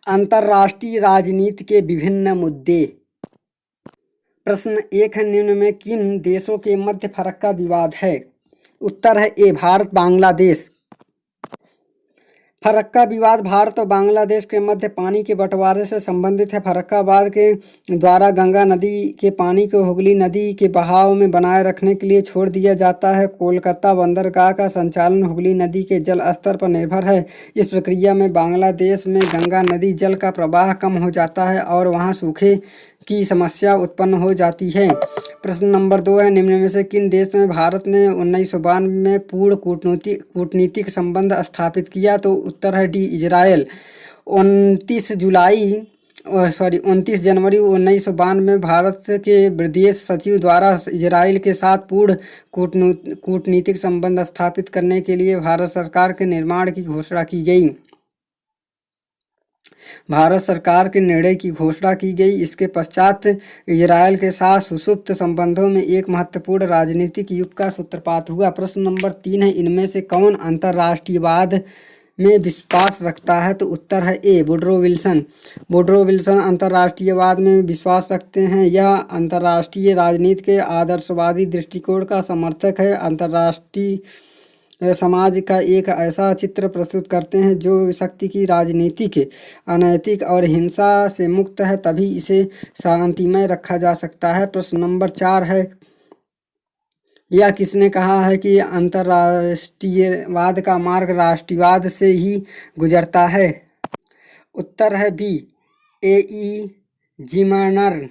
अंतर्राष्ट्रीय राजनीति के विभिन्न मुद्दे। प्रश्न 1 है, निम्न में किन देशों के मध्य फर्क का विवाद है? उत्तर है ए, भारत बांग्लादेश। फर्क का विवाद भारत और बांग्लादेश के मध्य पानी के बंटवारे से संबंधित है। फर्रुखाबाद के द्वारा गंगा नदी के पानी को हुगली नदी के बहाव में बनाए रखने के लिए छोड़ दिया जाता है। कोलकाता बंदरगाह का संचालन हुगली नदी के जल स्तर पर निर्भर है। इस प्रक्रिया में बांग्लादेश में गंगा नदी जल का प्रवाह कम हो जाता है और वहाँ सूखे की समस्या उत्पन्न हो जाती है। प्रश्न नंबर 2 है, निम्न में से किन देश में भारत ने 1992 में पूर्ण कूटनीतिक संबंध स्थापित किया? तो उत्तर है डी, इजराइल। 29 जनवरी 1992 में भारत के विदेश सचिव द्वारा इजराइल के साथ पूर्ण कूटनीतिक संबंध स्थापित करने के लिए भारत सरकार के निर्माण की घोषणा की गई। भारत सरकार के निर्णय की घोषणा की गई। इसके पश्चात इजरायल के साथ सुषुप्त संबंधों में एक महत्वपूर्ण राजनीतिक युग का सूत्रपात हुआ। प्रश्न नंबर 3 है, इनमें से कौन अंतर्राष्ट्रीयवाद में विश्वास रखता है? तो उत्तर है ए, वुडरो विल्सन। वुडरो विल्सन अंतर्राष्ट्रीयवाद में विश्वास रखते हैं। यह अंतर्राष्ट्रीय राजनीति के आदर्शवादी दृष्टिकोण का समर्थक है। अंतर्राष्ट्रीय समाज का एक ऐसा चित्र प्रस्तुत करते हैं जो शक्ति की राजनीतिक, अनैतिक और हिंसा से मुक्त है, तभी इसे शांतिमय रखा जा सकता है। प्रश्न नंबर 4 है, यह किसने कहा है कि अंतर्राष्ट्रीयवाद का मार्ग राष्ट्रवाद से ही गुजरता है? उत्तर है बी, ए ई जिमर्नर।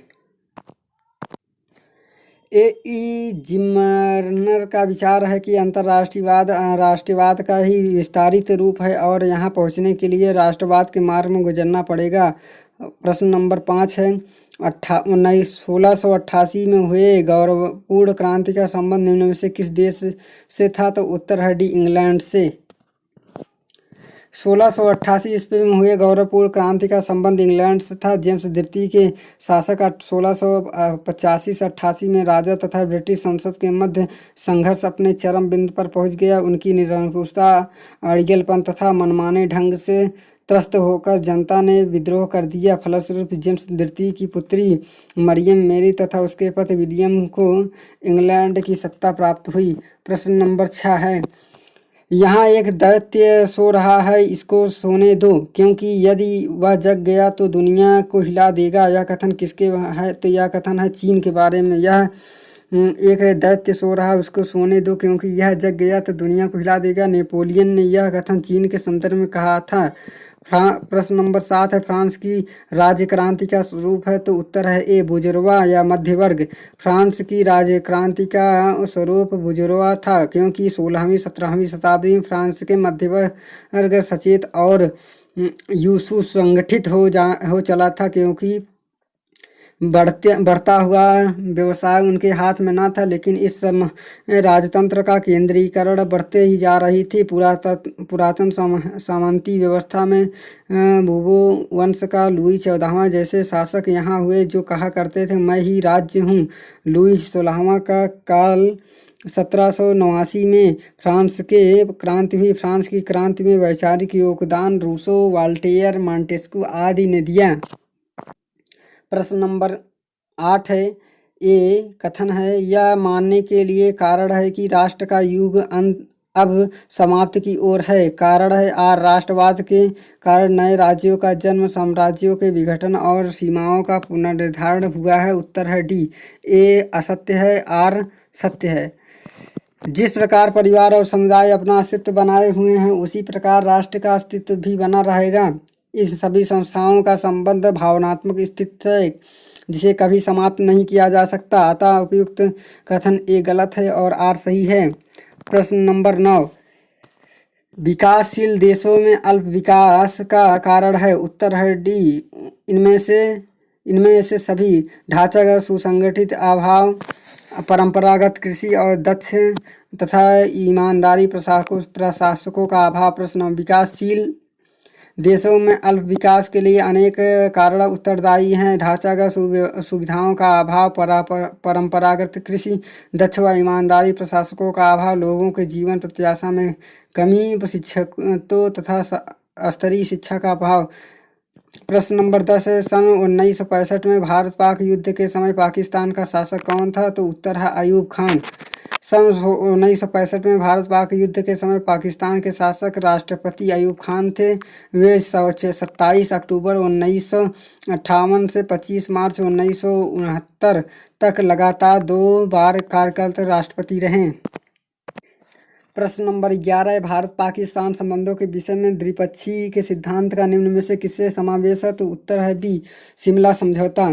जिमर्नर का विचार है कि अंतर्राष्ट्रीयवाद राष्ट्रवाद का ही विस्तारित रूप है और यहाँ पहुँचने के लिए राष्ट्रवाद के मार्ग में गुजरना पड़ेगा। प्रश्न नंबर 5 है, 1688 में हुए गौरवपूर्ण क्रांति का संबंध निम्न में से किस देश से था? तो उत्तर है डी, इंग्लैंड से। 1688 ईस्वी में हुए गौरवपूर्ण क्रांति का संबंध इंग्लैंड से था। जेम्स द्वितीय के शासक 1685 से 88 में राजा तथा ब्रिटिश संसद के मध्य संघर्ष अपने चरम बिंदु पर पहुंच गया। उनकी निरंकुशता, अड़ियलपन तथा मनमाने ढंग से त्रस्त होकर जनता ने विद्रोह कर दिया। फलस्वरूप जेम्स द्वितीय की पुत्री मरियम मेरी तथा उसके पति विलियम को इंग्लैंड की सत्ता प्राप्त हुई। प्रश्न नंबर 6 है, यहाँ एक दैत्य सो रहा है, इसको सोने दो, क्योंकि यदि वह जग गया तो दुनिया को हिला देगा। यह कथन किसके है? तो यह कथन है चीन के बारे में। यह एक दैत्य सो रहा है, उसको सोने दो, क्योंकि यह जग गया तो दुनिया को हिला देगा। नेपोलियन ने यह कथन चीन के संदर्भ में कहा था। प्रश्न नंबर 7 है, फ्रांस की राज्य क्रांति का स्वरूप है? तो उत्तर है ए, बुजुर्वा या मध्य वर्ग। फ्रांस की राज्य क्रांति का स्वरूप बुजुर्वा था, क्योंकि 16वीं 17वीं शताब्दी में फ्रांस के मध्य वर्ग सचेत और सुसंगठित हो चला था, क्योंकि बढ़ता हुआ व्यवसाय उनके हाथ में न था। लेकिन इस समय राजतंत्र का केंद्रीकरण बढ़ते ही जा रही थी। पुरातन सामंती व्यवस्था में बूबो वंश का लुई 14वां जैसे शासक यहाँ हुए, जो कहा करते थे मैं ही राज्य हूँ। लुई 16वां का काल 1789 में फ्रांस के क्रांति हुई। फ्रांस की क्रांति में वैचारिक योगदान रूसो, वॉल्टेयर, मॉन्टेस्क्यू आदि ने दिया। प्रश्न नंबर 8 है, ये कथन है, यह मानने के लिए कारण है कि राष्ट्र का युग अब समाप्ति की ओर है। कारण है आर, राष्ट्रवाद के कारण नए राज्यों का जन्म, साम्राज्यों के विघटन और सीमाओं का पुनर्निर्धारण हुआ है। उत्तर है डी, ए असत्य है, आर सत्य है। जिस प्रकार परिवार और समुदाय अपना अस्तित्व बनाए हुए हैं, उसी प्रकार राष्ट्र का अस्तित्व भी बना रहेगा। इस सभी संस्थाओं का संबंध भावनात्मक स्थिति है, जिसे कभी समाप्त नहीं किया जा सकता। अतः उपयुक्त कथन ए गलत है और आर सही है। प्रश्न नंबर 9, विकासशील देशों में अल्प विकास का कारण है? उत्तर है डी, इनमें से सभी ढांचागत सुसंगठित अभाव, परंपरागत कृषि और दक्ष तथा ईमानदारी प्रशासकों का अभाव। प्रश्न, विकासशील देशों में अल्प विकास के लिए अनेक कारण उत्तरदायी हैं। ढांचागत सुविधाओं का अभाव, परंपरागत कृषि, दक्ष व ईमानदारी प्रशासकों का अभाव, लोगों के जीवन प्रत्याशा में कमी, शिक्षकों तथा स्तरीय शिक्षा का अभाव। प्रश्न नंबर 10 है, सन 1965 में भारत पाक युद्ध के समय पाकिस्तान का शासक कौन था? तो उत्तर है अयूब खान। सन 1965 में भारत पाक युद्ध के समय पाकिस्तान के शासक राष्ट्रपति अयूब खान थे। वे 27 अक्टूबर 1958 से 25 मार्च 1969 तक लगातार 2 बार कार्यकाल राष्ट्रपति रहे। प्रश्न नंबर 11 है, भारत पाकिस्तान संबंधों के विषय में द्विपक्षीय के सिद्धांत का निम्न में से किससे समावेश है? तो उत्तर है बी, शिमला समझौता।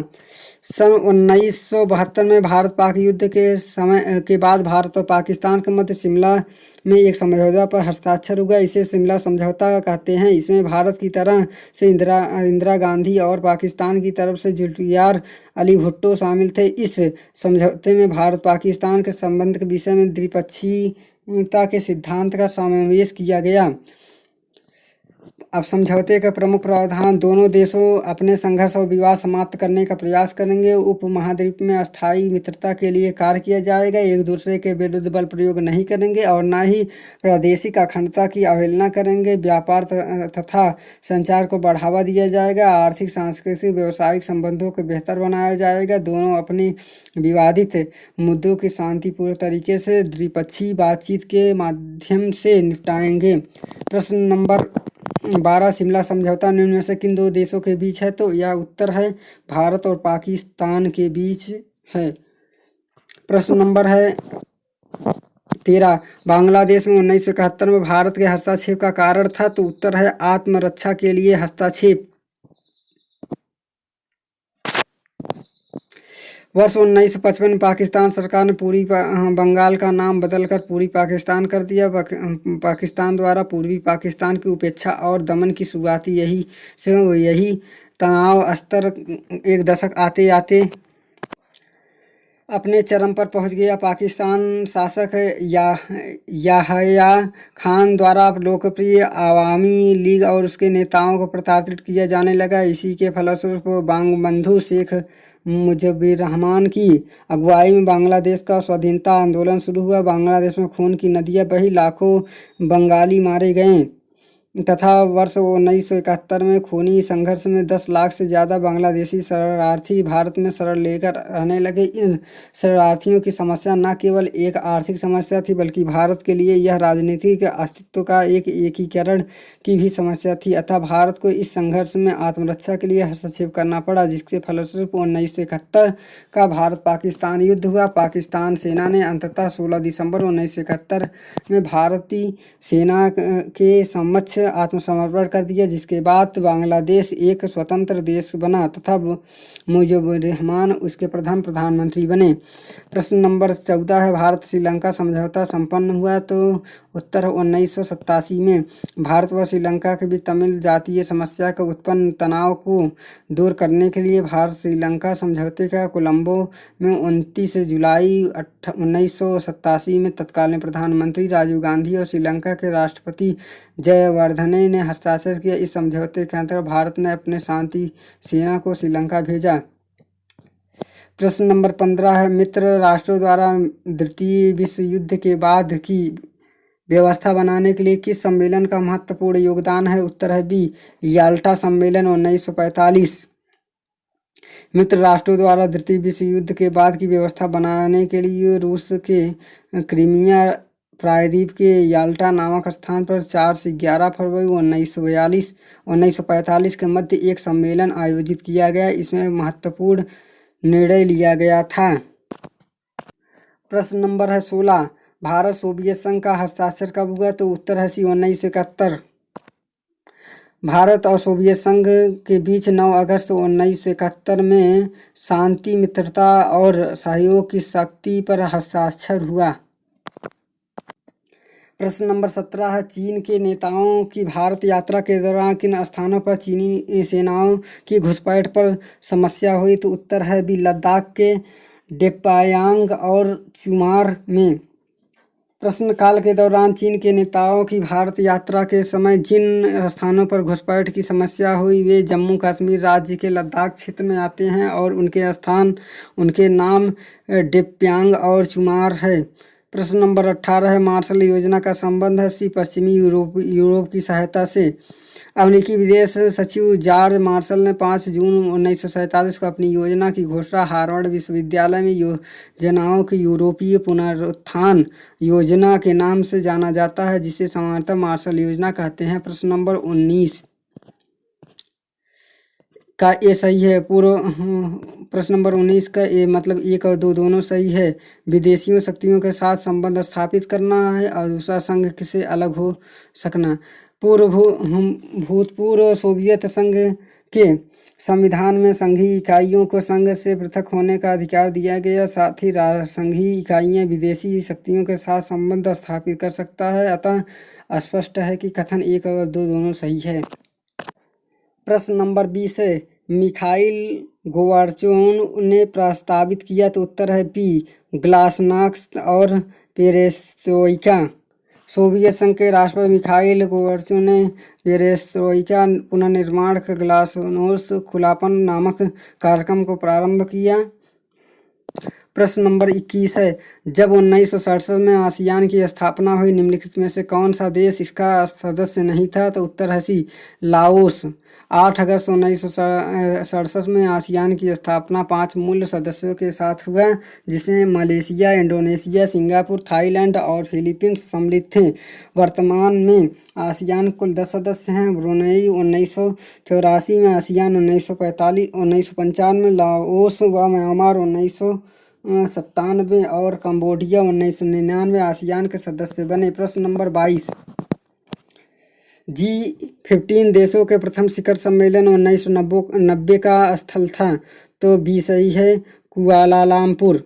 सन 1972 में भारत पाक युद्ध के बाद भारत और पाकिस्तान के मध्य शिमला में एक समझौता पर हस्ताक्षर हुआ। इसे शिमला समझौता कहते हैं। इसमें भारत की तरफ से इंदिरा गांधी और पाकिस्तान की तरफ से जुल्फिकार अली भुट्टो शामिल थे। इस समझौते में भारत पाकिस्तान के संबंध के विषय में द्विपक्षीयता के सिद्धांत का समावेश किया गया। अब समझौते का प्रमुख प्रावधान, दोनों देशों अपने संघर्ष और विवाद समाप्त करने का प्रयास करेंगे। उपमहाद्वीप में अस्थायी मित्रता के लिए कार्य किया जाएगा। एक दूसरे के विरुद्ध बल प्रयोग नहीं करेंगे और न ही प्रादेशिक अखंडता की अवहेलना करेंगे। व्यापार तथा संचार को बढ़ावा दिया जाएगा। आर्थिक, सांस्कृतिक, व्यावसायिक संबंधों को बेहतर बनाया जाएगा। दोनों अपने विवादित मुद्दों की शांतिपूर्ण तरीके से द्विपक्षीय बातचीत के माध्यम से निपटाएंगे। प्रश्न नंबर 12, शिमला समझौता निम्न में से किन 2 देशों के बीच है? तो यह उत्तर है भारत और पाकिस्तान के बीच है। प्रश्न नंबर है 13, बांग्लादेश में 1971 में भारत के हस्तक्षेप का कारण था? तो उत्तर है आत्मरक्षा के लिए हस्तक्षेप। वर्ष 1955 में पाकिस्तान सरकार ने पूर्वी बंगाल का नाम बदलकर पूर्वी पाकिस्तान कर दिया। पाकिस्तान द्वारा पूर्वी पाकिस्तान की उपेक्षा और दमन की शुरुआत यही तनाव स्तर एक दशक आते आते अपने चरम पर पहुंच गया। पाकिस्तान शासक याहया खान द्वारा लोकप्रिय अवामी लीग और उसके नेताओं को प्रताड़ित किया जाने लगा। इसी के फलस्वरूप बंगबंधु शेख मुजीबुर रहमान की अगुवाई में बांग्लादेश का स्वाधीनता आंदोलन शुरू हुआ। बांग्लादेश में खून की नदियां बही, लाखों बंगाली मारे गए तथा वर्ष 1971 में खूनी संघर्ष में 10 लाख से ज़्यादा बांग्लादेशी शरणार्थी भारत में शरण लेकर रहने लगे। इन शरणार्थियों की समस्या न केवल एक आर्थिक समस्या थी बल्कि भारत के लिए यह राजनीतिक अस्तित्व का एक एकीकरण की भी समस्या थी। अतः भारत को इस संघर्ष में आत्मरक्षा के लिए हस्तक्षेप करना पड़ा, जिसके फलस्वरूप 1971 का भारत पाकिस्तान युद्ध हुआ। पाकिस्तान सेना ने अंततः 16 दिसंबर 1971 में भारतीय सेना के समक्ष आत्मसमर्पण कर दिया, जिसके बाद बांग्लादेश एक स्वतंत्र देश बना तथा मुजीबुर रहमान उसके प्रथम प्रधानमंत्री बने। प्रश्न नंबर 14 है, भारत श्रीलंका समझौता संपन्न हुआ? तो उत्तर 1987 में। भारत व श्रीलंका के बीच तमिल जातीय समस्या का उत्पन्न तनाव को दूर करने के लिए भारत श्रीलंका समझौते का कोलंबो में 29 जुलाई 1987 में तत्कालीन प्रधानमंत्री राजीव गांधी और श्रीलंका के राष्ट्रपति जयवर्धने ने हस्ताक्षर किया। इस समझौते के अंतर्गत भारत ने अपने शांति सेना को श्रीलंका भेजा। प्रश्न नंबर 15 है, मित्र राष्ट्रों द्वारा द्वितीय विश्व युद्ध के बाद की व्यवस्था बनाने के लिए किस सम्मेलन का महत्वपूर्ण योगदान है? उत्तर है बी, याल्टा सम्मेलन 1945। मित्र राष्ट्रों द्वारा द्वितीय विश्व युद्ध के बाद की व्यवस्था बनाने के लिए रूस के क्रीमिया प्रायद्वीप के याल्टा नामक स्थान पर 4 से 11 फरवरी 1945 के मध्य एक सम्मेलन आयोजित किया गया। इसमें महत्वपूर्ण निर्णय लिया गया था। प्रश्न नंबर है 16, भारत सोवियत संघ का हस्ताक्षर कब हुआ? तो उत्तर है सी, 1971। भारत और सोवियत संघ के बीच 9 अगस्त 1971 में शांति, मित्रता और सहयोग की शक्ति पर हस्ताक्षर हुआ। प्रश्न नंबर 17 है, चीन के नेताओं की भारत यात्रा के दौरान किन स्थानों पर चीनी सेनाओं की घुसपैठ पर समस्या हुई? तो उत्तर है बी, लद्दाख के डेप्पायांग और चुमार में। प्रश्नकाल के दौरान चीन के नेताओं की भारत यात्रा के समय जिन स्थानों पर घुसपैठ की समस्या हुई वे जम्मू कश्मीर राज्य के लद्दाख क्षेत्र में आते हैं और उनके नाम डेप्यांग और चुमार है। प्रश्न नंबर 18 है, मार्शल योजना का संबंध है सी, पश्चिमी यूरोप की सहायता से। अमेरिकी विदेश सचिव जॉर्ज मार्शल ने 5 जून 1947 को अपनी योजना की घोषणा हार्वर्ड विश्वविद्यालय में योजनाओं की यूरोपीय पुनरुत्थान योजना के नाम से जाना जाता है, जिसे सामान्यतः मार्शल योजना कहते हैं। प्रश्न नंबर 19 का ए सही है। प्रश्न नंबर 19 का ए मतलब 1 और 2 दोनों सही है। विदेशियों शक्तियों के साथ संबंध स्थापित करना है और दूसरा संघ से अलग हो सकना। भूतपूर्व सोवियत संघ के संविधान में संघीय इकाइयों को संघ से पृथक होने का अधिकार दिया गया। साथ ही संघीय इकाइयाँ विदेशी शक्तियों के साथ संबंध स्थापित कर सकता है। अतः स्पष्ट है कि कथन 1 और 2 दोनों सही है। प्रश्न नंबर 20 है। मिखाइल गोर्बाचोव ने प्रस्तावित किया, तो उत्तर है बी ग्लासनाक्स और पेरेस्ट्रोइका। सोवियत संघ के राष्ट्रपति मिखाइल गोर्बाचोव ने पेरेस्ट्रोइका पुनर्निर्माण का ग्लासनोस्ट खुलापन नामक कार्यक्रम को प्रारंभ किया। प्रश्न नंबर 21 है। जब 1967 में आसियान की स्थापना हुई, निम्नलिखित में से कौन सा देश इसका सदस्य नहीं था, तो उत्तर है सी लाओस। 8 अगस्त 1967 में आसियान की स्थापना 5 मूल सदस्यों के साथ हुआ, जिसमें मलेशिया, इंडोनेशिया, सिंगापुर, थाईलैंड और फिलीपींस सम्मिलित थे। वर्तमान में आसियान कुल 10 सदस्य हैं। ब्रुनेई 1984 में, आसियान 1995 में, लाओस व म्यांमार 1997 और कंबोडिया 1999 आसियान के सदस्य बने। प्रश्न नंबर 22 G15 देशों के प्रथम शिखर सम्मेलन 1990 का स्थल था, तो बी सही है कुआलालंपुर।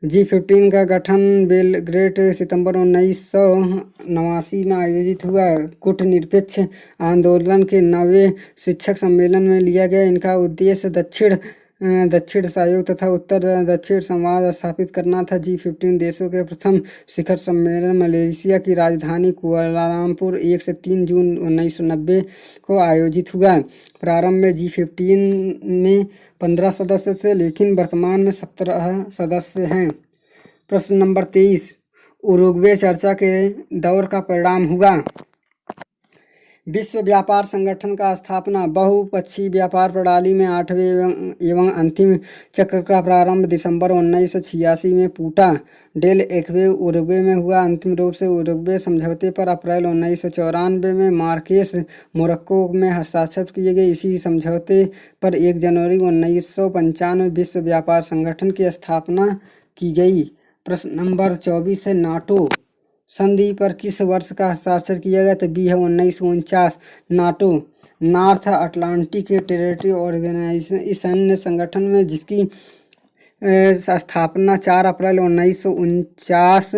G15 का गठन बेलग्रेड सितंबर 1989 में आयोजित हुआ कूटनिरपेक्ष आंदोलन के 9वें शिखर सम्मेलन में लिया गया। इनका उद्देश्य दक्षिण सहयोग तथा उत्तर दक्षिण संवाद स्थापित करना था। G15 देशों के प्रथम शिखर सम्मेलन मलेशिया की राजधानी कुआलालंपुर 1 से 3 जून 1990 को आयोजित हुआ। प्रारंभ में G15 में 15 सदस्य थे, लेकिन वर्तमान में 17 सदस्य हैं। प्रश्न नंबर 23 उरुग्वे चर्चा के दौर का परिणाम हुआ। विश्व व्यापार संगठन का स्थापना। बहुपक्षीय व्यापार प्रणाली में 8वें एवं अंतिम चक्र का प्रारंभ दिसंबर 1986 में पूटा डेल एक्वे उरुग्वे में हुआ। अंतिम रूप से उरुग्वे समझौते पर अप्रैल 1994 में मार्केस मोरक्को में हस्ताक्षर किए गए। इसी समझौते पर 1 जनवरी 1995 विश्व व्यापार संगठन की स्थापना की गई। प्रश्न नंबर 24 है। नाटो संधि पर किस वर्ष का हस्ताक्षर किया गया, तो बी है 1949। NATO North Atlantic territory organisation इस सैन्य संगठन में जिसकी स्थापना 4 अप्रैल 1949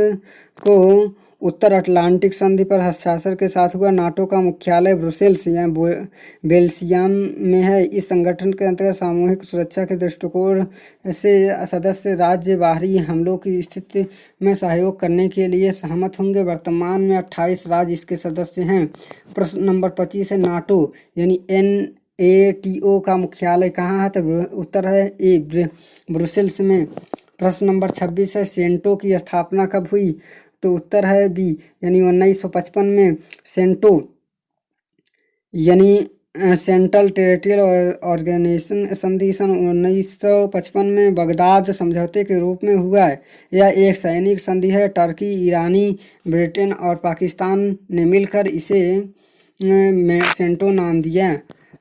को उत्तर अटलांटिक संधि पर हस्ताक्षर के साथ हुआ। नाटो का मुख्यालय ब्रुसेल्स या बेल्जियम में है। इस संगठन के अंतर्गत सामूहिक सुरक्षा के दृष्टिकोण से सदस्य राज्य बाहरी हमलों की स्थिति में सहयोग करने के लिए सहमत होंगे। वर्तमान में 28 राज्य इसके सदस्य हैं। प्रश्न नंबर 25 है। नाटो यानी NATO का मुख्यालय कहाँ है, तो उत्तर है ए ब्रुसेल्स में। प्रश्न नंबर 26 है। सेंटो की स्थापना कब हुई, तो उत्तर है बी यानी 1955 में। सेंटो यानी सेंट्रल टेरिटोरियल ऑर्गेनाइजेशन संधि सन 1955 में बगदाद समझौते के रूप में हुआ है। यह एक सैनिक संधि है। टर्की, ईरानी, ब्रिटेन और पाकिस्तान ने मिलकर इसे सेंटो नाम दिया।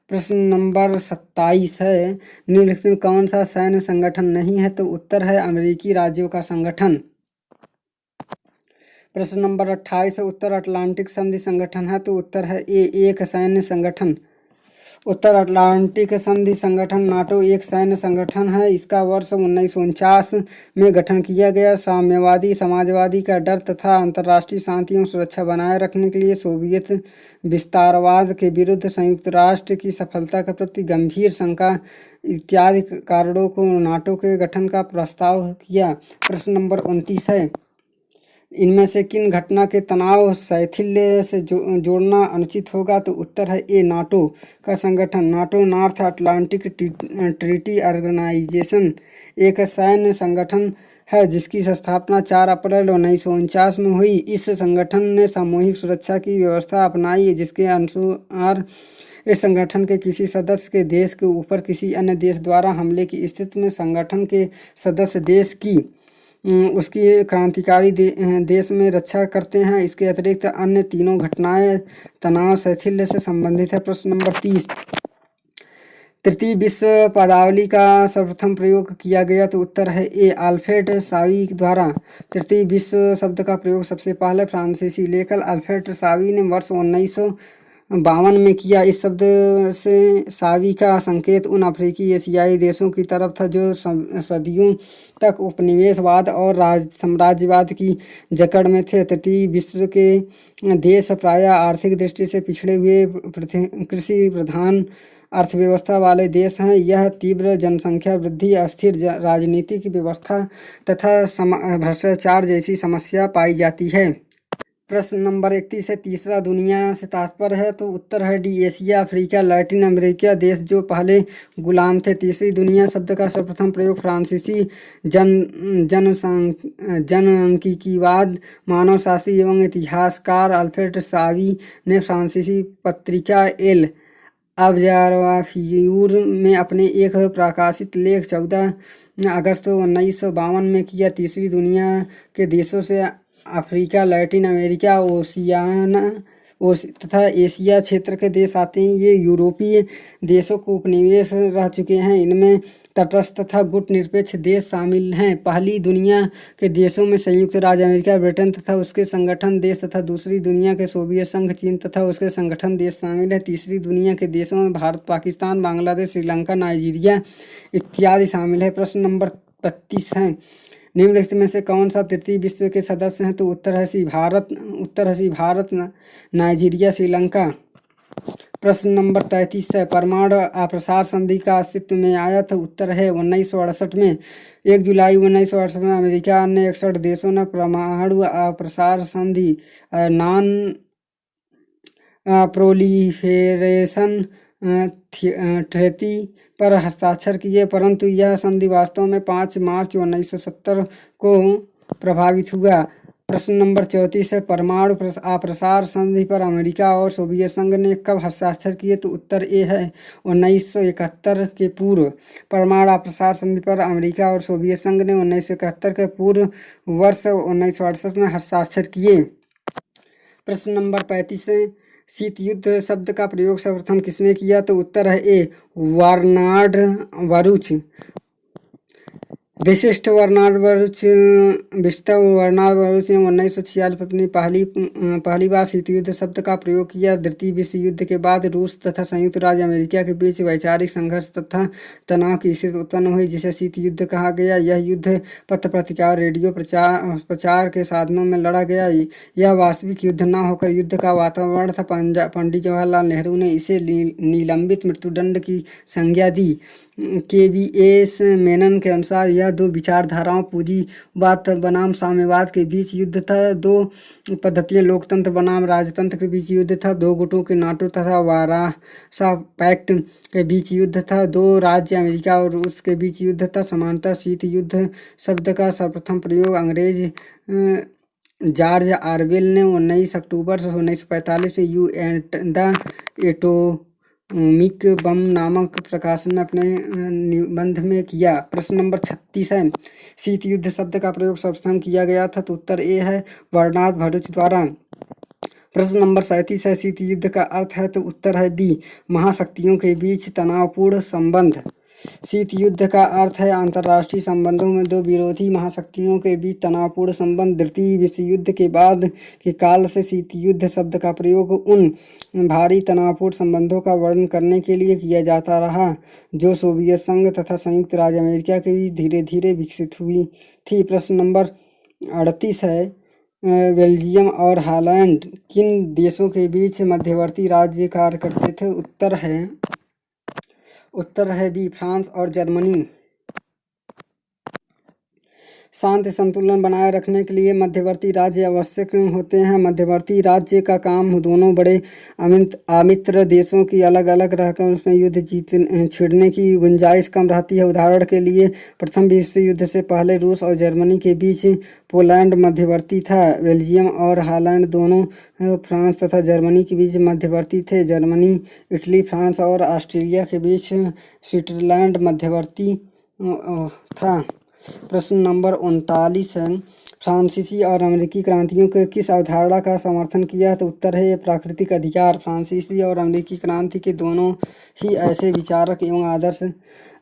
प्रश्न नंबर 27 है। निम्नलिखित में कौन सा सैन्य संगठन नहीं है, तो उत्तर है अमेरिकी राज्यों का संगठन। प्रश्न नंबर 28 है। उत्तर अटलांटिक संधि संगठन है, तो उत्तर है ए एक सैन्य संगठन। उत्तर अटलांटिक संधि संगठन नाटो एक सैन्य संगठन है। इसका वर्ष 1949 में गठन किया गया। साम्यवादी समाजवादी का डर तथा अंतर्राष्ट्रीय शांति एवं सुरक्षा बनाए रखने के लिए सोवियत विस्तारवाद के विरुद्ध संयुक्त राष्ट्र की सफलता के प्रति गंभीर शंका इत्यादि कारणों को नाटो के गठन का प्रस्ताव किया। प्रश्न नंबर 29 है। इनमें से किन घटना के तनाव शैथिल्य से जोड़ना अनुचित होगा, तो उत्तर है ए नाटो का संगठन। NATO North Atlantic treaty organisation एक सैन्य संगठन है, जिसकी स्थापना 4 अप्रैल 1949 में हुई। इस संगठन ने सामूहिक सुरक्षा की व्यवस्था अपनाई है, जिसके अनुसार इस संगठन के किसी सदस्य के देश के ऊपर किसी अन्य देश द्वारा हमले की स्थिति में संगठन के सदस्य देश की उसकी क्रांतिकारी देश में रक्षा करते हैं। इसके अतिरिक्त अन्य तीनों घटनाएं तनाव शैथिल्य से संबंधित है। प्रश्न नंबर 30, तृतीय विश्व पदावली का सर्वप्रथम प्रयोग किया गया तो उत्तर है ए अल्फ्रेड सावी द्वारा। तृतीय विश्व शब्द का प्रयोग सबसे पहले फ्रांसीसी लेखक अल्फ्रेड सावी ने वर्ष 1952 में किया। इस शब्द से सावी का संकेत उन अफ्रीकी एशियाई देशों की तरफ था जो सदियों तक उपनिवेशवाद और साम्राज्यवाद की जकड़ में थे। तृतीय विश्व के देश प्रायः आर्थिक दृष्टि से पिछड़े हुए कृषि प्रधान अर्थव्यवस्था वाले देश हैं। यह तीव्र जनसंख्या वृद्धि, अस्थिर राजनीतिक व्यवस्था तथा भ्रष्टाचार जैसी समस्या पाई जाती है। प्रश्न नंबर 31 है, तीसरा दुनिया से तात्पर्य है तो उत्तर है D Asia, Africa, Latin America देश जो पहले गुलाम थे। तीसरी दुनिया शब्द का सर्वप्रथम प्रयोग फ्रांसीसी जनसांख्यिकीवाद मानवशास्त्री एवं इतिहासकार अल्फ्रेड सावी ने फ्रांसीसी पत्रिका एल ऑब्जर्वाफ्यूर में अपने एक प्रकाशित लेख 14 अगस्त 1952 में किया। तीसरी दुनिया के देशों से अफ्रीका, लैटिन अमेरिका, ओशियाना तथा एशिया क्षेत्र के देश आते हैं। ये यूरोपीय देशों को उपनिवेश रह चुके हैं। इनमें तटस्थ तथा गुटनिरपेक्ष देश शामिल हैं। पहली दुनिया के देशों में संयुक्त राज्य अमेरिका, ब्रिटेन तथा उसके संगठन देश तथा दूसरी दुनिया के सोवियत संघ, चीन तथा उसके संगठन देश शामिल हैं। तीसरी दुनिया के देशों में भारत, पाकिस्तान, बांग्लादेश, श्रीलंका, नाइजीरिया इत्यादि शामिल है। प्रश्न नंबर 32 है, निम्नलिखित में से कौन सा तृतीय विश्व के सदस्य हैं तो उत्तर है सी भारत, नाइजीरिया, श्रीलंका। प्रश्न नंबर 33 है, परमाणु अप्रसार संधि का अस्तित्व में आया तो उत्तर है 1968 में। 1 जुलाई 1968 में अमेरिका ने 61 देशों ने परमाणु अप्रसार संधि नॉन प्रोलिफेरेशन ट्रीटी पर हस्ताक्षर किए, परंतु यह संधि वास्तव में 5 मार्च 1970 को प्रभावित हुआ। प्रश्न नंबर 34 है, परमाणु अप्रसार संधि पर अमेरिका और सोवियत संघ ने कब हस्ताक्षर किए तो उत्तर ए है 1971 के पूर्व। परमाणु अप्रसार संधि पर अमेरिका और सोवियत संघ ने 1971 के पूर्व वर्ष 1968 में हस्ताक्षर किए। प्रश्न नंबर 35 है, शीत युद्ध शब्द का प्रयोग सर्वप्रथम किसने किया तो उत्तर है ए बर्नार्ड बरूच। विशिष्ट बर्नार्ड बरूच ने 1946 में अपनी पहली बार शीत युद्ध शब्द का प्रयोग किया। द्वितीय विश्व युद्ध के बाद रूस तथा संयुक्त राज्य अमेरिका के बीच वैचारिक संघर्ष तथा तनाव की स्थिति उत्पन्न हुई, जिसे शीत युद्ध कहा गया। यह युद्ध पत्र पत्रिका और रेडियो प्रचार के साधनों में लड़ा गया। यह वास्तविक युद्ध न होकर युद्ध का वातावरण था। पंडित जवाहरलाल नेहरू ने इसे निलंबित मृत्युदंड की संज्ञा दी। KVS मेनन के अनुसार यह दो विचारधाराओं पूंजीवाद बनाम साम्यवाद के बीच युद्ध था। दो पद्धतियां लोकतंत्र बनाम राजतंत्र के बीच युद्ध था। दो गुटों के नाटो तथा वारासा पैक्ट के बीच युद्ध था। दो राज्य अमेरिका और रूस के बीच युद्ध था। समानतः शीत युद्ध शब्द का सर्वप्रथम प्रयोग अंग्रेज जॉर्ज ऑरवेल ने 19 अक्टूबर 1945 में you and the atomic bomb नामक प्रकाशन में अपने निबंध में किया। प्रश्न नंबर 36 है, शीत युद्ध शब्द का प्रयोग सर्वप्रथम किया गया था तो उत्तर ए है बर्नार्ड बरूच द्वारा। प्रश्न नंबर 37 है, शीत युद्ध का अर्थ है तो उत्तर है बी महाशक्तियों के बीच तनावपूर्ण संबंध। शीत युद्ध का अर्थ है अंतर्राष्ट्रीय संबंधों में दो विरोधी महाशक्तियों के बीच तनावपूर्ण संबंध। द्वितीय विश्व युद्ध के बाद के काल से शीत युद्ध शब्द का प्रयोग उन भारी तनावपूर्ण संबंधों का वर्णन करने के लिए किया जाता रहा जो सोवियत संघ तथा संयुक्त राज्य अमेरिका के बीच धीरे धीरे विकसित हुई थी। प्रश्न नंबर 38 है, बेल्जियम और हॉलैंड किन देशों के बीच मध्यवर्ती राज्य कार्य करते थे? उत्तर है बी फ्रांस और जर्मनी। शांति संतुलन बनाए रखने के लिए मध्यवर्ती राज्य आवश्यक होते हैं। मध्यवर्ती राज्य का काम दोनों बड़े अमित्र देशों की अलग अलग रहकर उसमें युद्ध छिड़ने की गुंजाइश कम रहती है। उदाहरण के लिए प्रथम विश्व युद्ध से पहले रूस और जर्मनी के बीच पोलैंड मध्यवर्ती था। बेल्जियम और हॉलैंड दोनों फ्रांस तथा जर्मनी के बीच मध्यवर्ती थे। जर्मनी, इटली, फ्रांस और ऑस्ट्रिया के बीच स्विट्जरलैंड मध्यवर्ती था। प्रश्न नंबर 39 है, फ्रांसीसी और अमेरिकी क्रांतियों के किस अवधारणा का समर्थन किया? तो उत्तर है प्राकृतिक अधिकार। फ्रांसीसी और अमेरिकी क्रांति के दोनों ही ऐसे विचारक एवं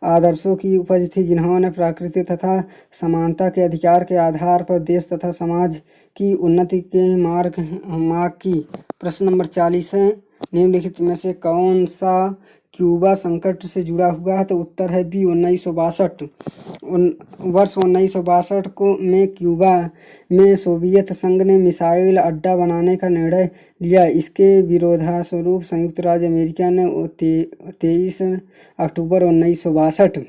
आदर्शों की उपज थी जिन्होंने प्रकृति तथा समानता के अधिकार के आधार पर देश तथा समाज की उन्नति के मार्ग की। प्रश्न नंबर 40 है, निम्नलिखित में से कौन सा क्यूबा संकट से जुड़ा हुआ है? तो उत्तर है बी 1962। वर्ष 1962 में क्यूबा में सोवियत संघ ने मिसाइल अड्डा बनाने का निर्णय लिया। इसके विरोधास्वरूप संयुक्त राज्य अमेरिका ने 23 अक्टूबर 1962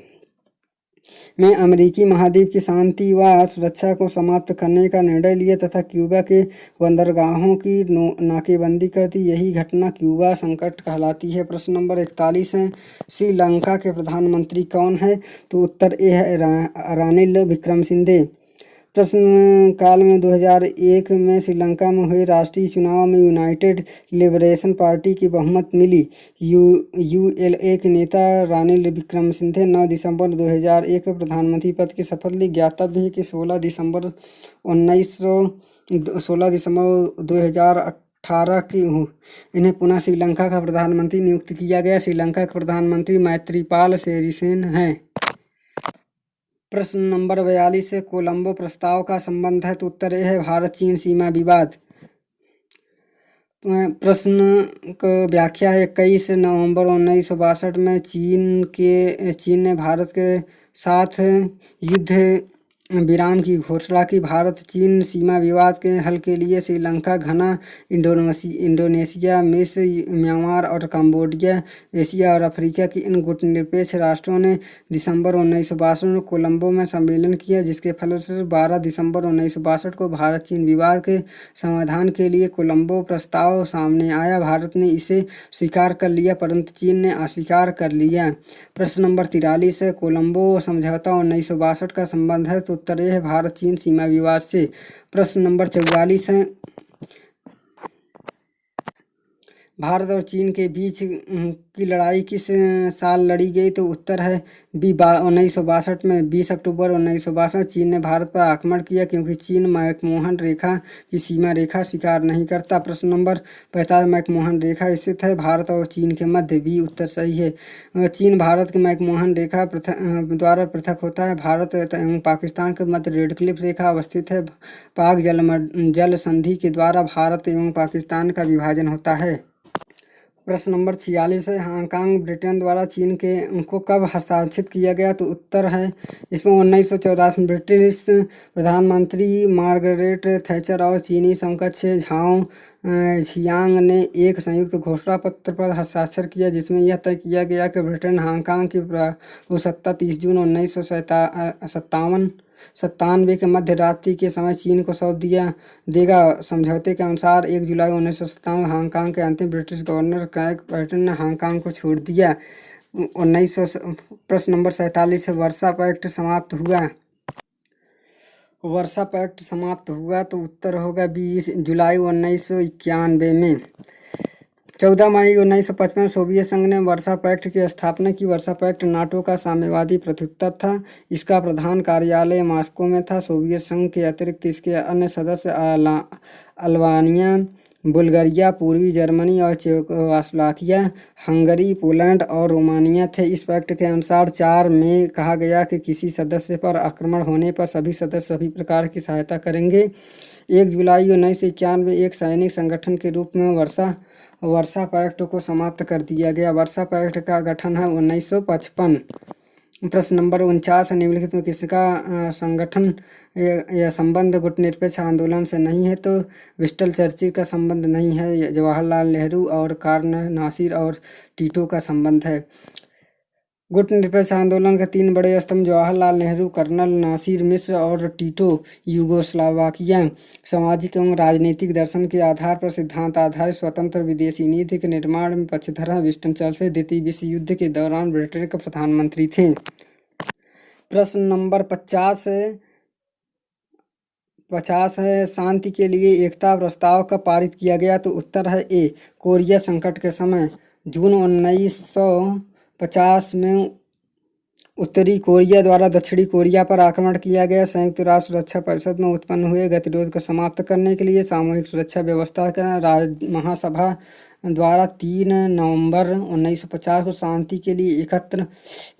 में अमेरिकी महाद्वीप की शांति व सुरक्षा को समाप्त करने का निर्णय लिया तथा क्यूबा के बंदरगाहों की नाकेबंदी कर दी। यही घटना क्यूबा संकट कहलाती है। प्रश्न नंबर 41 है, श्रीलंका के प्रधानमंत्री कौन है? तो उत्तर ए है रानिल विक्रमसिंघे। प्रश्न काल में 2001 में श्रीलंका में हुए राष्ट्रीय चुनाव में यूनाइटेड लिबरेशन पार्टी की बहुमत मिली। यूएलए के नेता रानिल विक्रमसिंघे 9 दिसंबर 2001 में प्रधानमंत्री पद की शपथ ली। ज्ञातव्य है कि 16 दिसंबर 2018 की इन्हें पुनः श्रीलंका का प्रधानमंत्री नियुक्त किया गया। श्रीलंका के प्रधानमंत्री मैत्रीपाल सिरिसेन हैं। प्रश्न नंबर 42 से कोलंबो प्रस्ताव का संबंध है। तो उत्तर है भारत चीन सीमा विवाद। प्रश्न का व्याख्या है, 21 नवंबर 1962 में चीन ने भारत के साथ युद्ध विराम की घोषणा की। भारत चीन सीमा विवाद के हल के लिए श्रीलंका, घना, इंडोनेशिया, मिस्र, म्यांमार और कंबोडिया, एशिया और अफ्रीका की इन गुटनिरपेक्ष राष्ट्रों ने दिसंबर 1962 में कोलंबो में सम्मेलन किया, जिसके फलस्वरूप 12 दिसंबर 1962 को भारत चीन विवाद के समाधान के लिए कोलंबो प्रस्ताव सामने आया। भारत ने इसे स्वीकार कर लिया परंतु चीन ने अस्वीकार कर लिया। प्रश्न नंबर 43 है, कोलंबो समझौता 1962 का संबंध है। तो उत्तर है भारत चीन सीमा विवाद से। प्रश्न नंबर 44 है, भारत और चीन के बीच की लड़ाई किस साल लड़ी गई? तो उत्तर है बी 1962 में। 20 अक्टूबर 1962 चीन ने भारत पर आक्रमण किया क्योंकि चीन मैकमोहन रेखा की सीमा रेखा स्वीकार नहीं करता। प्रश्न नंबर 45, मैकमोहन रेखा स्थित है भारत और चीन के मध्य। बी उत्तर सही है। चीन भारत के मैकमोहन रेखा द्वारा पृथक होता है। भारत एवं पाकिस्तान के मध्य रेड क्लिफ रेखा अवस्थित है। पाक जल संधि के द्वारा भारत एवं पाकिस्तान का विभाजन होता है। प्रश्न नंबर 46 है, हांगकांग ब्रिटेन द्वारा चीन के उनको कब हस्ताक्षरित किया गया? तो उत्तर है इसमें 1984 में। ब्रिटिश प्रधानमंत्री मार्गरेट थैचर और चीनी समकक्ष झाओ झियांग ने एक संयुक्त घोषणा पत्र पर हस्ताक्षर किया जिसमें यह तय किया गया कि ब्रिटेन हांगकांग की प्रभुसत्ता 30 जून 1997 के मध्य रात्रि के समय चीन को सौंप दिया देगा। समझौते के अनुसार 1 जुलाई 1997 हांगकांग के अंतिम ब्रिटिश गवर्नर क्राइग पैटन ने हांगकांग को छोड़ दिया। 1900 प्रश्न नंबर 47 है, वर्सा पैक्ट समाप्त हुआ। वर्सा पैक्ट समाप्त हुआ तो उत्तर होगा 20 जुलाई 1991 में। 14 मई 1955 सोवियत संघ ने वर्सा पैक्ट की स्थापना की। वर्सा पैक्ट नाटो का साम्यवादी प्रत्युत्तर था। इसका प्रधान कार्यालय मॉस्को में था। सोवियत संघ के अतिरिक्त इसके अन्य सदस्य अल्बानिया, बुल्गारिया, पूर्वी जर्मनी और चेकोस्लोवाकिया, हंगरी, पोलैंड और रोमानिया थे। इस पैक्ट के अनुसार 4 में कहा गया कि किसी सदस्य पर आक्रमण होने पर सभी सदस्य सभी प्रकार की सहायता करेंगे। 1 जुलाई 1991 में एक सैनिक संगठन के रूप में वर्सा पैक्ट को समाप्त कर दिया गया। वर्सा पैक्ट का गठन है 1955। प्रश्न नंबर 49, निम्नलिखित में किसका संगठन या संबंध गुटनिरपेक्ष आंदोलन से नहीं है? तो विस्टल चर्चिल का संबंध नहीं है। जवाहरलाल नेहरू और कार्ल नासिर और टीटो का संबंध है। गुट निरपेक्ष आंदोलन के 3 बड़े स्तंभ जवाहरलाल नेहरू, कर्नल नासिर मिस्र और टीटो यूगोस्लाविया। सामाजिक एवं राजनीतिक दर्शन के आधार पर सिद्धांत आधारित स्वतंत्र विदेशी नीति के निर्माण में पक्षधर हैं। विंस्टन चर्चिल द्वितीय विश्व युद्ध के दौरान ब्रिटेन के प्रधानमंत्री थे। प्रश्न नंबर 50 है, शांति के लिए एकता प्रस्ताव कब पारित किया गया? तो उत्तर है ए, कोरिया संकट के समय। जून 1950 में उत्तरी कोरिया द्वारा दक्षिणी कोरिया पर आक्रमण किया गया। संयुक्त राष्ट्र सुरक्षा परिषद में उत्पन्न हुए गतिरोध को समाप्त करने के लिए सामूहिक सुरक्षा व्यवस्था का महासभा द्वारा 3 नवंबर 1950 को शांति के लिए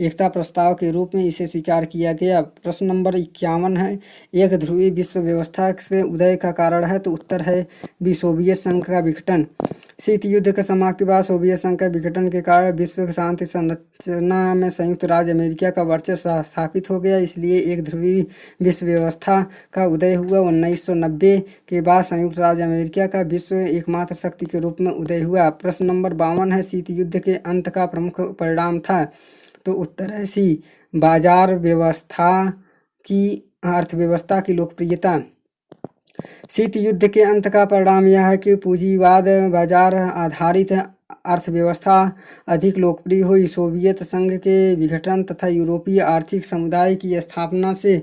एकता प्रस्ताव के रूप में इसे स्वीकार किया गया। प्रश्न नंबर 51 है, एक ध्रुवीय विश्व व्यवस्था से उदय का कारण है? तो उत्तर है बी, सोवियत संघ का विघटन। शीत युद्ध के समाप्ति बाद सोवियत संघ के विघटन के कारण विश्व शांति संरचना में संयुक्त राज्य अमेरिका का वर्चस्व स्थापित हो गया, इसलिए एक ध्रुवीय विश्व व्यवस्था का उदय हुआ। 1990 के बाद संयुक्त राज्य अमेरिका का विश्व एकमात्र शक्ति के रूप में उदय हुआ। प्रश्न नंबर 52 है, शीत युद्ध के अंत का प्रमुख परिणाम था? तो उत्तर है सी, बाजार व्यवस्था की अर्थव्यवस्था की लोकप्रियता। शीत युद्ध के अंत का परिणाम यह है कि पूंजीवाद बाजार आधारित अर्थव्यवस्था अधिक लोकप्रिय हुई। सोवियत संघ के विघटन तथा यूरोपीय आर्थिक समुदाय की स्थापना से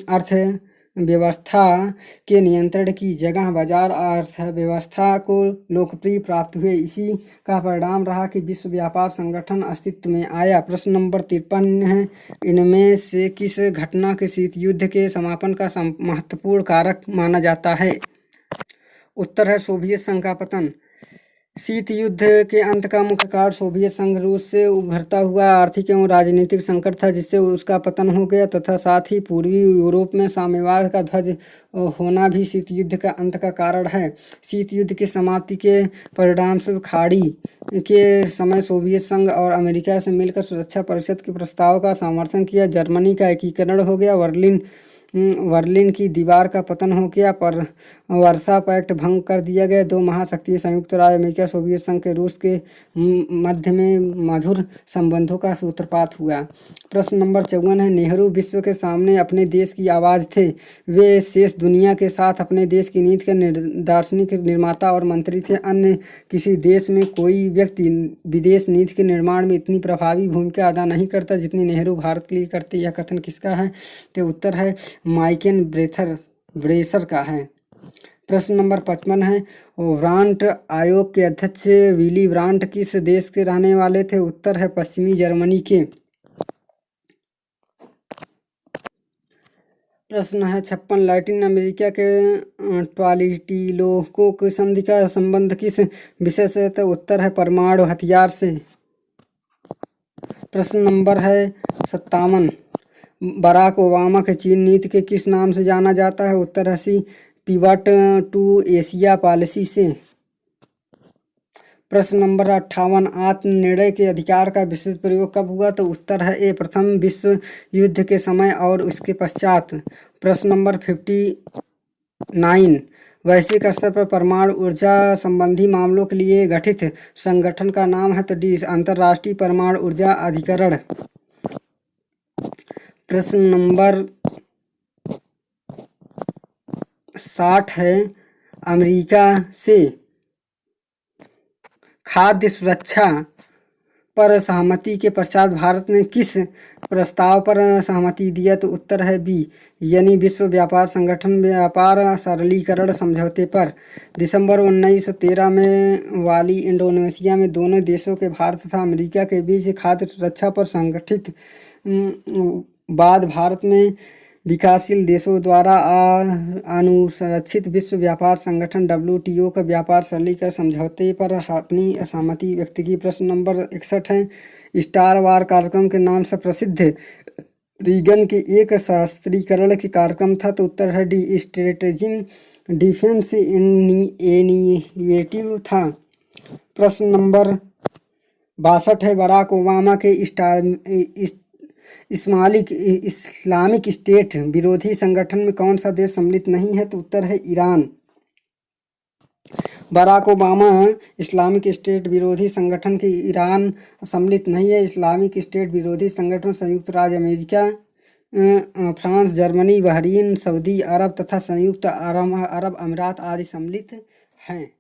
अर्थव्यवस्था के नियंत्रण की जगह बाजार अर्थव्यवस्था को लोकप्रिय प्राप्त हुए। इसी का परिणाम रहा कि विश्व व्यापार संगठन अस्तित्व में आया। प्रश्न नंबर 53 है, इनमें से किस घटना के शीत युद्ध के समापन का महत्वपूर्ण कारक माना जाता है? उत्तर है सोवियत संघ का पतन। शीत युद्ध के अंत का मुख्य कारण सोवियत संघ रूस से उभरता हुआ आर्थिक एवं राजनीतिक संकट था, जिससे उसका पतन हो गया, तथा साथ ही पूर्वी यूरोप में साम्यवाद का ध्वज होना भी शीत युद्ध का अंत का कारण है। शीत युद्ध की समाप्ति के परिणामस्वरूप खाड़ी के समय सोवियत संघ और अमेरिका से मिलकर सुरक्षा परिषद के प्रस्ताव का समर्थन किया। जर्मनी का एकीकरण हो गया, बर्लिन की दीवार का पतन हो गया, पर वर्सा पैक्ट भंग कर दिया गया। दो महाशक्ति संयुक्त राज्य अमेरिका सोवियत संघ के रूस के मध्य में मधुर संबंधों का सूत्रपात हुआ। प्रश्न नंबर 54 है, नेहरू विश्व के सामने अपने देश की आवाज़ थे। वे शेष दुनिया के साथ अपने देश की नीति के दार्शनिक निर्माता और मंत्री थे। अन्य किसी देश में कोई व्यक्ति विदेश नीति के निर्माण में इतनी प्रभावी भूमिका अदा नहीं करता जितनी नेहरू भारत के लिए करते। यह कथन किसका है? तो उत्तर है माइकल ब्रेसर का है। प्रश्न नंबर 55 है, ब्रांट आयोग के अध्यक्ष विली ब्रांट किस देश के रहने वाले थे? उत्तर है पश्चिमी जर्मनी के। प्रश्न है 56, लैटिन अमेरिका के ट्वालिटिलोको की संधि का संबंध किस विषय से? तो उत्तर है परमाणु हथियार से। प्रश्न नंबर है 57, बराक ओबामा के चीन नीति के किस नाम से जाना जाता है? उत्तर है सी, पिवट टू एशिया पॉलिसी से। प्रश्न नंबर 58, आत्मनिर्णय के अधिकार का विस्तृत प्रयोग कब हुआ? तो उत्तर है ए, प्रथम विश्व युद्ध के समय और उसके पश्चात। प्रश्न नंबर 59, वैश्विक स्तर पर परमाणु ऊर्जा संबंधी मामलों के लिए गठित संगठन का नाम है? तो डी, अंतर्राष्ट्रीय परमाणु ऊर्जा अधिकरण। प्रश्न नंबर 60 है, अमेरिका से खाद्य सुरक्षा पर सहमति के पश्चात भारत ने किस प्रस्ताव पर सहमति दिया? तो उत्तर है बी, यानी विश्व व्यापार संगठन व्यापार सरलीकरण समझौते पर। दिसंबर 1913 में वाली इंडोनेशिया में दोनों देशों के भारत तथा अमेरिका के बीच खाद्य सुरक्षा पर संगठित बाद भारत में विकासशील देशों द्वारा अनुरक्षित विश्व व्यापार संगठन WTO का व्यापार सरलीकरण समझौते पर अपनी असहमति व्यक्त की। प्रश्न नंबर 61 है, स्टार वार कार्यक्रम के नाम से प्रसिद्ध रीगन के एक सशस्त्रीकरण के कार्यक्रम था? तो उत्तर है डी, स्ट्रेटेजिक डिफेंस इनिशिएटिव था। प्रश्न नंबर 62 है, बराक ओबामा के इस्लामिक स्टेट विरोधी संगठन में कौन सा देश सम्मिलित नहीं है? तो उत्तर है Iran. Barack Obama Islamic State विरोधी संगठन की ईरान सम्मिलित नहीं है। इस्लामिक स्टेट विरोधी संगठन संयुक्त राज्य America, France, Germany, Bahrain, Saudi अरब तथा संयुक्त अरब अमीरात आदि सम्मिलित हैं।